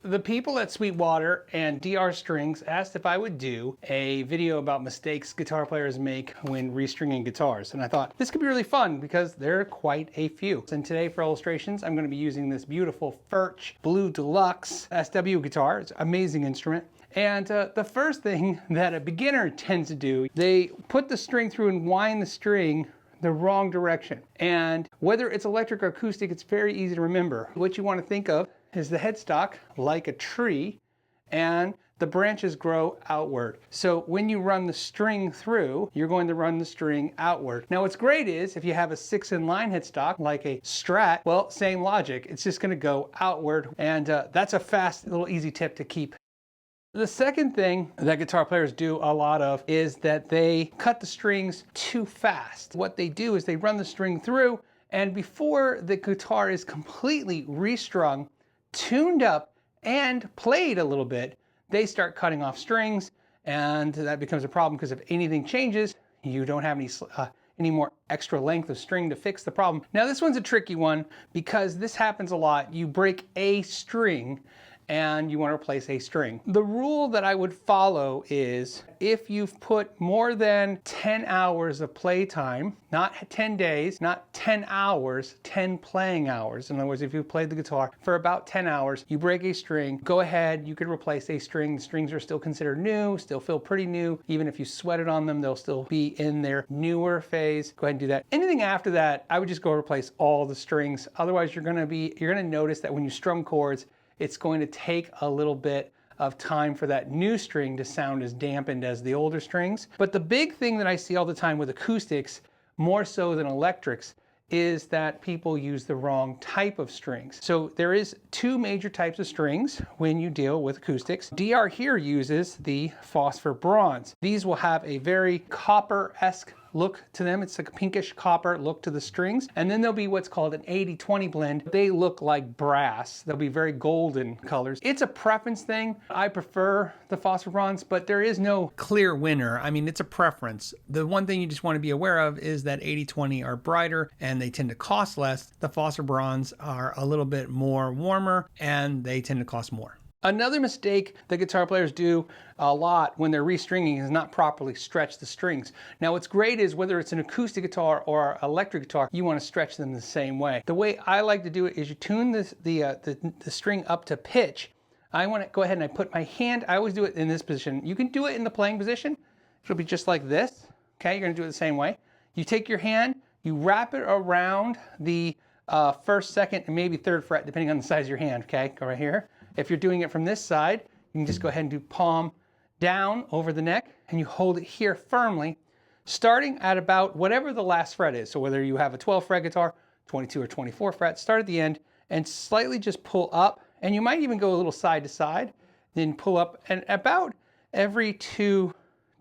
The people at Sweetwater and DR Strings asked if I would do a video about mistakes guitar players make when restringing guitars. And I thought this could be really fun because there are quite a few. And today for illustrations, I'm going to be using this beautiful Furch Blue Deluxe SW guitar. It's an amazing instrument. And the first thing that a beginner tends to do, they put the string through and wind the string the wrong direction. And whether it's electric or acoustic, it's very easy to remember. What you want to think of is the headstock like a tree, and the branches grow outward. So when you run the string through, you're going to run the string outward. Now what's great is if you have a 6-in-line headstock like a Strat, well, same logic. It's just going to go outward, and that's a fast, little easy tip to keep. The second thing that guitar players do a lot of is that they cut the strings too fast. What they do is they run the string through, and before the guitar is completely restrung, tuned up, and played a little bit, they start cutting off strings, and that becomes a problem because if anything changes, you don't have any more extra length of string to fix the problem. Now this one's a tricky one because this happens a lot. You break a string and you want to replace a string. The rule that I would follow is if you've put more than 10 hours of playtime, not 10 days, not 10 hours, 10 playing hours. In other words, if you've played the guitar for about 10 hours, you break a string, go ahead, you could replace a string. The strings are still considered new, still feel pretty new. Even if you sweated on them, they'll still be in their newer phase. Go ahead and do that. Anything after that, I would just go replace all the strings. Otherwise, you're gonna notice that when you strum chords, it's going to take a little bit of time for that new string to sound as dampened as the older strings. But the big thing that I see all the time with acoustics, more so than electrics, is that people use the wrong type of strings. So there is two major types of strings when you deal with acoustics. DR here uses the phosphor bronze. These will have a very copper-esque look to them. It's like a pinkish copper look to the strings. And then there'll be what's called an 80-20 blend. They look like brass. They'll be very golden colors. It's a preference thing. I prefer the phosphor bronze, but there is no clear winner. I mean, it's a preference. The one thing you just want to be aware of is that 80-20 are brighter and they tend to cost less. The phosphor bronze are a little bit more warmer and they tend to cost more. Another mistake that guitar players do a lot when they're restringing is not properly stretch the strings. Now what's great is whether it's an acoustic guitar or electric guitar, you want to stretch them the same way. The way I like to do it is you tune the string up to pitch. I want to go ahead and I put my hand, I always do it in this position. You can do it in the playing position. It'll be just like this. Okay, you're going to do it the same way. You take your hand, you wrap it around the first, second, and maybe third fret, depending on the size of your hand. Okay, go right here. If you're doing it from this side, you can just go ahead and do palm down over the neck, and you hold it here firmly, starting at about whatever the last fret is. So whether you have a 12 fret guitar, 22 or 24 fret, start at the end and slightly just pull up, and you might even go a little side to side, then pull up, and about every 2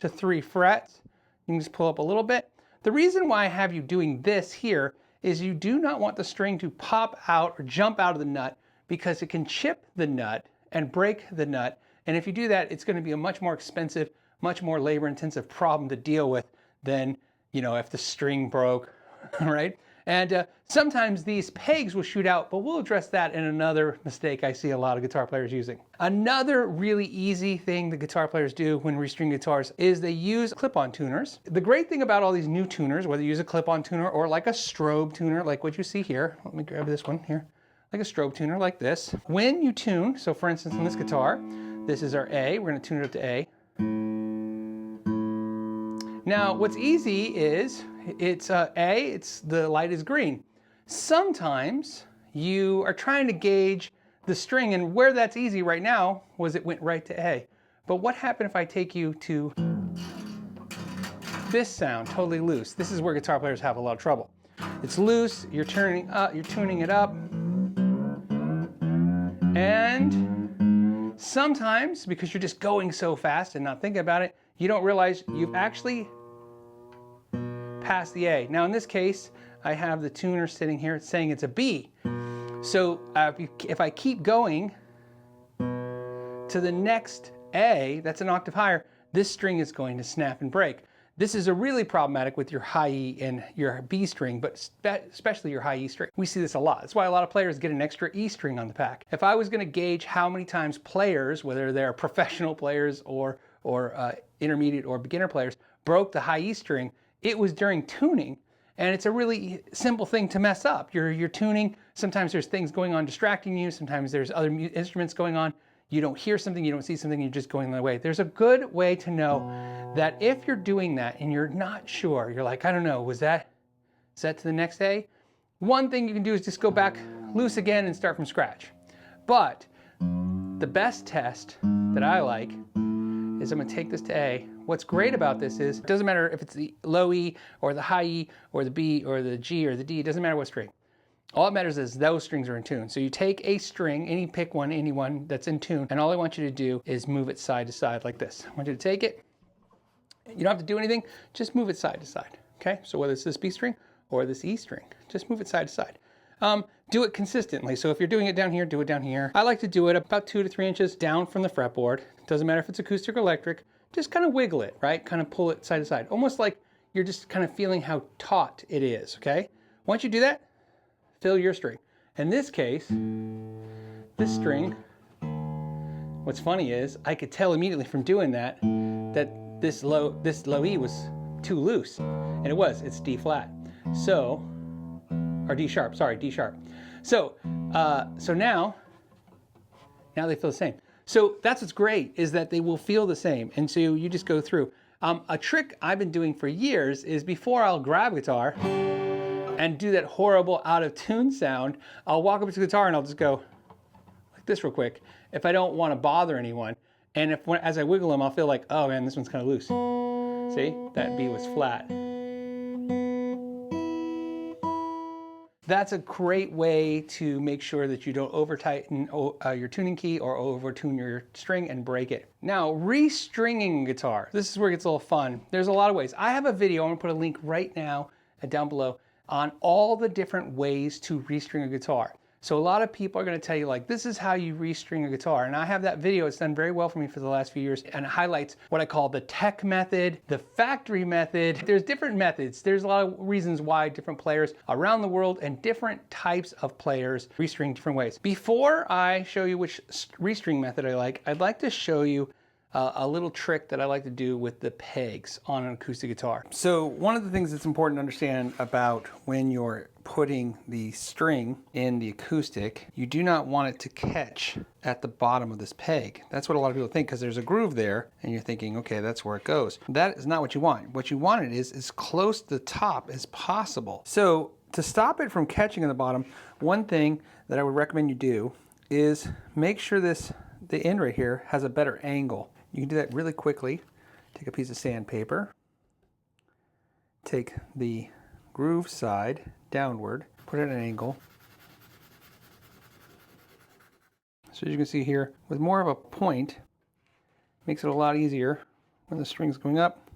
to 3 frets, you can just pull up a little bit. The reason why I have you doing this here is you do not want the string to pop out or jump out of the nut, because it can chip the nut and break the nut. And if you do that, it's going to be a much more expensive, much more labor-intensive problem to deal with than, you know, if the string broke, right? And sometimes these pegs will shoot out, but we'll address that in another mistake I see a lot of guitar players using. Another really easy thing the guitar players do when restringing guitars is they use clip-on tuners. The great thing about all these new tuners, whether you use a clip-on tuner or like a strobe tuner, like what you see here, let me grab this one here, like a strobe tuner like this. When you tune, so for instance on this guitar, this is our A, we're going to tune it up to A. Now what's easy is, it's A, the light is green. Sometimes you are trying to gauge the string, and where that's easy right now was it went right to A. But what happened if I take you to this sound, totally loose? This is where guitar players have a lot of trouble. It's loose, you're tuning it up, and sometimes, because you're just going so fast and not thinking about it, you don't realize you've actually passed the A. Now in this case, I have the tuner sitting here, it's saying it's a B. So if I keep going to the next A, that's an octave higher, this string is going to snap and break. This is a really problematic with your high E and your B string, but especially your high E string. We see this a lot. That's why a lot of players get an extra E string on the pack. If I was going to gauge how many times players, whether they're professional players or intermediate or beginner players, broke the high E string, it was during tuning. And it's a really simple thing to mess up. You're tuning. Sometimes there's things going on distracting you. Sometimes there's other instruments going on. You don't hear something, you don't see something, you're just going the way. There's a good way to know that if you're doing that and you're not sure, you're like, I don't know, is that to the next A? One thing you can do is just go back loose again and start from scratch. But the best test that I like is I'm gonna take this to A. What's great about this is, it doesn't matter if it's the low E or the high E or the B or the G or the D, it doesn't matter what string. All that matters is those strings are in tune. So you take a string, pick one, any one that's in tune, and all I want you to do is move it side to side like this. I want you to take it. You don't have to do anything, just move it side to side, okay? So whether it's this B string or this E string, just move it side to side. Do it consistently. So if you're doing it down here, do it down here. I like to do it about 2 to 3 inches down from the fretboard. Doesn't matter if it's acoustic or electric, just kind of wiggle it, right? Kind of pull it side to side, almost like you're just kind of feeling how taut it is, okay? Once you do that, fill your string. In this case, this string, what's funny is I could tell immediately from doing that this low E was too loose, and it was. It's D flat. So, or D sharp. Sorry, D sharp. So now they feel the same. So that's what's great, is that they will feel the same, and so you just go through. A trick I've been doing for years is before I'll grab a guitar and do that horrible out of tune sound, I'll walk up to the guitar and I'll just go like this real quick if I don't want to bother anyone. And as I wiggle them, I'll feel like, oh man, this one's kind of loose. See, that B was flat. That's a great way to make sure that you don't over tighten your tuning key or over tune your string and break it. Now, restringing guitar. This is where it gets a little fun. There's a lot of ways. I have a video, I'm gonna put a link right now down below, on all the different ways to restring a guitar. So a lot of people are going to tell you, like, this is how you restring a guitar. And I have that video. It's done very well for me for the last few years, and it highlights what I call the tech method, the factory method. There's different methods. There's a lot of reasons why different players around the world and different types of players restring different ways. Before I show you which restring method I like, I'd like to show you a little trick that I like to do with the pegs on an acoustic guitar. So one of the things that's important to understand about when you're putting the string in the acoustic, you do not want it to catch at the bottom of this peg. That's what a lot of people think, because there's a groove there and you're thinking, okay, that's where it goes. That is not what you want. What you want it is as close to the top as possible. So to stop it from catching at the bottom, one thing that I would recommend you do is make sure the end right here has a better angle. You can do that really quickly. Take a piece of sandpaper, take the groove side downward, put it at an angle. So as you can see here, with more of a point, makes it a lot easier when the string's going up,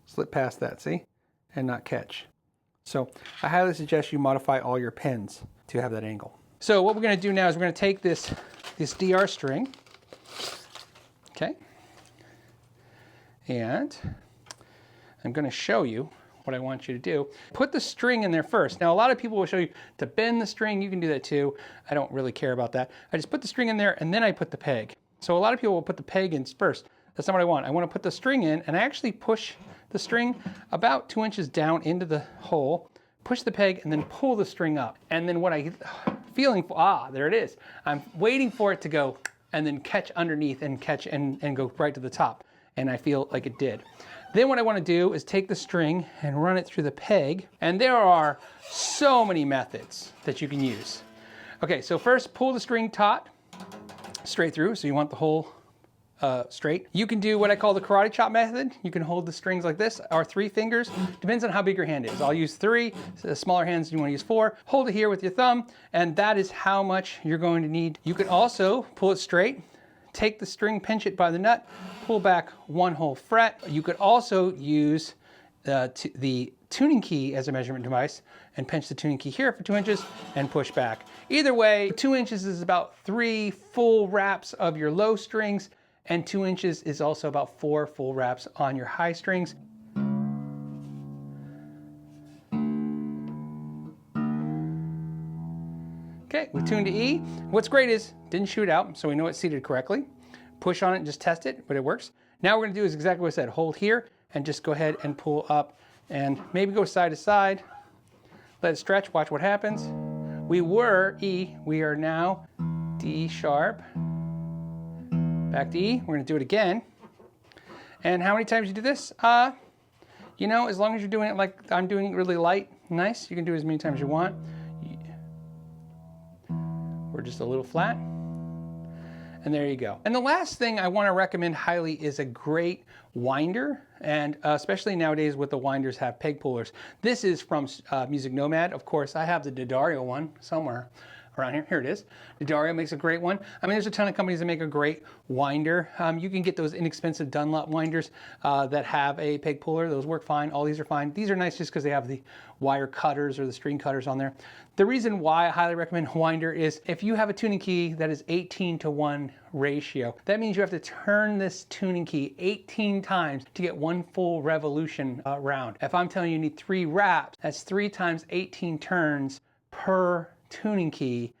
slip past that, see, and not catch. So I highly suggest you modify all your pens to have that angle. So what we're going to do now is we're going to take this DR string, okay, and I'm going to show you what I want you to do. Put the string in there first. Now, a lot of people will show you to bend the string. You can do that too. I don't really care about that. I just put the string in there and then I put the peg. So a lot of people will put the peg in first. That's not what I want. I want to put the string in and I actually push the string about 2 inches down into the hole, push the peg, and then pull the string up. And then what I'm feeling for, there it is. I'm waiting for it to go and then catch underneath and catch and go right to the top. And I feel like it did. Then what I want to do is take the string and run it through the peg. And there are so many methods that you can use. Okay, so first pull the string taut, straight through. So you want the whole straight. You can do what I call the karate chop method. You can hold the strings like this, or 3 fingers. Depends on how big your hand is. I'll use 3. So smaller hands, you want to use 4. Hold it here with your thumb, and that is how much you're going to need. You can also pull it straight. Take the string, pinch it by the nut, pull back 1 whole fret. You could also use the tuning key as a measurement device and pinch the tuning key here for 2 inches and push back. Either way, 2 inches is about 3 full wraps of your low strings, and 2 inches is also about 4 full wraps on your high strings. Okay, we tuned to E. What's great is, didn't shoot out, so we know it's seated correctly. Push on it and just test it, but it works. Now we're gonna do is exactly what I said. Hold here and just go ahead and pull up and maybe go side to side. Let it stretch, watch what happens. We were E, we are now D sharp. Back to E, we're gonna do it again. And how many times you do this? You know, as long as you're doing it like I'm doing it really light, nice, you can do it as many times as you want. We're just a little flat. And there you go. And the last thing I want to recommend highly is a great winder, and especially nowadays with the winders have peg pullers. This is from Music Nomad. Of course, I have the D'Addario one somewhere around here. Here it is. D'Addario makes a great one. I mean, there's a ton of companies that make a great winder. You can get those inexpensive Dunlop winders that have a peg puller. Those work fine. All these are fine. These are nice just because they have the wire cutters or the string cutters on there. The reason why I highly recommend a winder is if you have a tuning key that is 18:1 ratio, that means you have to turn this tuning key 18 times to get one full revolution round. If I'm telling you need 3 wraps, that's 3 times 18 turns per tuning key,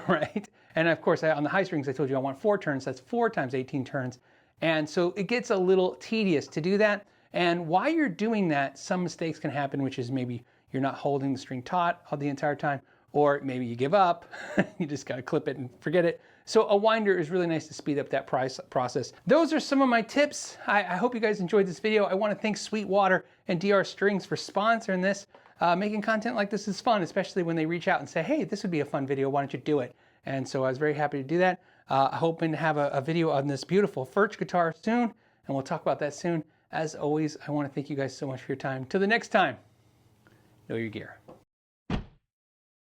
right? And of course, on the high strings, I told you I want 4 turns. That's 4 times 18 turns. And so it gets a little tedious to do that. And while you're doing that, some mistakes can happen, which is maybe you're not holding the string taut the entire time, or maybe you give up. You just got to clip it and forget it. So a winder is really nice to speed up that process. Those are some of my tips. I hope you guys enjoyed this video. I want to thank Sweetwater and DR Strings for sponsoring this. Making content like this is fun, especially when they reach out and say, hey, this would be a fun video, why don't you do it? And so I was very happy to do that. Hoping to have a video on this beautiful Furch guitar soon, and we'll talk about that soon. As always, I want to thank you guys so much for your time. Till the next time, know your gear.